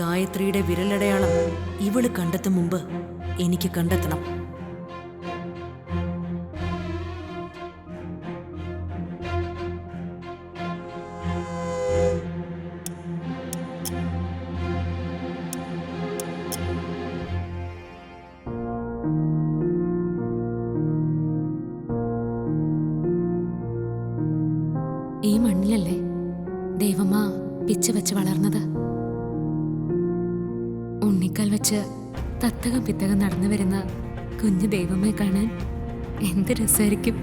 ഗായത്രിയുടെ വിരലടയാളം ഇവള് കണ്ടെത്തും മുമ്പ് എനിക്ക് കണ്ടെത്തണം. ഈ മണ്ണിലല്ലേ ദൈവമാ പിച്ച വെച്ച് വളർന്നത്. ഉണ്ണിക്കാൽ വെച്ച് തത്തകം പിത്തകം നടന്നു വരുന്ന കുഞ്ഞു ദൈവമേ കാണാൻ എന്ത് രസമായിരിക്കും.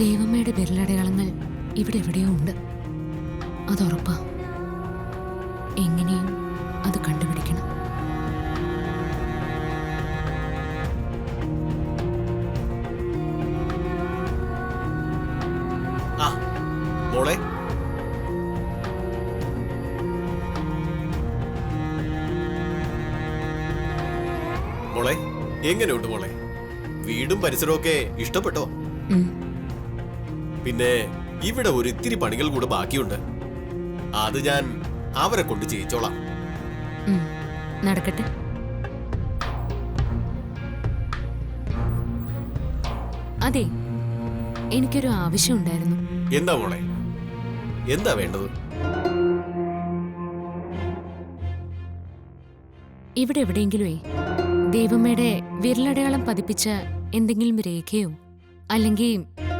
ദൈവമ്മയുടെ വിരലടയാളങ്ങൾ ഇവിടെ എവിടെയോ ഉണ്ട്, അതുറപ്പാ. എങ്ങനെയും അത് കണ്ടുപിടിക്കണം. മോളെ, മോളെ എങ്ങനെയുണ്ട് മോളെ? വീടും പരിസരവും ഒക്കെ ഇഷ്ടപ്പെട്ടോ? പിന്നെ ഇവിടെ ഒരു ഇത്തിരി പണികൾ കൂടെ ബാക്കിയുണ്ട്. അത് ഞാൻ അവരെ കൊണ്ട് ചെയ്യിച്ചോളാം. നടക്കട്ടെ. അതെ, എനിക്കൊരു ആവശ്യം ഉണ്ടായിരുന്നു. എന്താ മോളെ? എന്താ വേണ്ടത്? ഇവിടെ എവിടെയെങ്കിലുമേ ദൈവമ്മയുടെ വിരലടയാളം പതിപ്പിച്ച എന്തെങ്കിലും രേഖയോ അല്ലെങ്കിൽ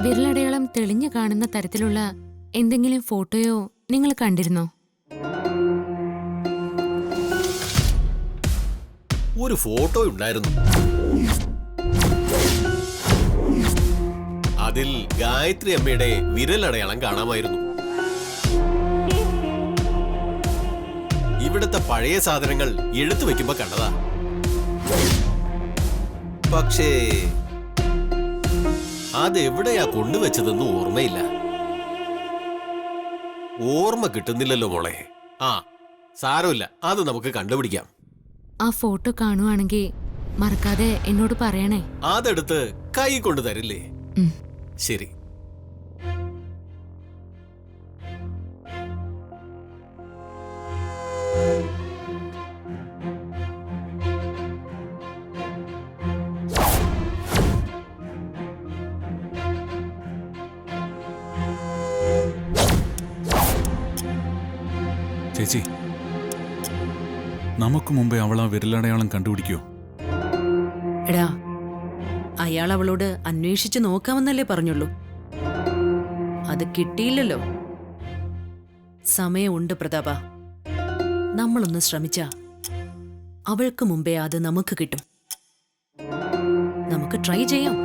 വിരലടയാളം തെളിഞ്ഞു കാണുന്ന തരത്തിലുള്ള എന്തെങ്കിലും ഫോട്ടോയോ നിങ്ങൾ കണ്ടിരുന്നോ? ഒരു ഫോട്ടോ ഉണ്ടായിരുന്നു. അതിൽ ഗായത്രി അമ്മയുടെ വിരലടയാളം കാണാമായിരുന്നു. ഇവിടുത്തെ പഴയ സാധനങ്ങൾ എടുത്തു വെക്കുമ്പോ കണ്ടതാ. പക്ഷേ അതെവിടെയാ കൊണ്ടുവച്ചതെന്ന് ഓർമ്മയില്ല. ഓർമ്മ കിട്ടുന്നില്ലല്ലോ മോളെ. ആ, സാരമില്ല, അത് നമുക്ക് കണ്ടുപിടിക്കാം. ആ ഫോട്ടോ കാണുവാണെങ്കിൽ മറക്കാതെ എന്നോട് പറയണേ. അതെടുത്ത് കൈ കൊണ്ട് തരില്ലേ? ശരി. ചേച്ചി, നമുക്ക് മുമ്പേ അവൾ ആ വിരലടയാളം കണ്ടുപിടിക്കോ? എടാ, അയാൾ അവളോട് അന്വേഷിച്ചു നോക്കാമെന്നല്ലേ പറഞ്ഞുള്ളൂ. അത് കിട്ടിയില്ലല്ലോ. സമയമുണ്ട് പ്രതാപ. നമ്മളൊന്ന് ശ്രമിച്ചാ അവൾക്ക് മുമ്പേ അത് നമുക്ക് കിട്ടും. നമുക്ക് ട്രൈ ചെയ്യാം.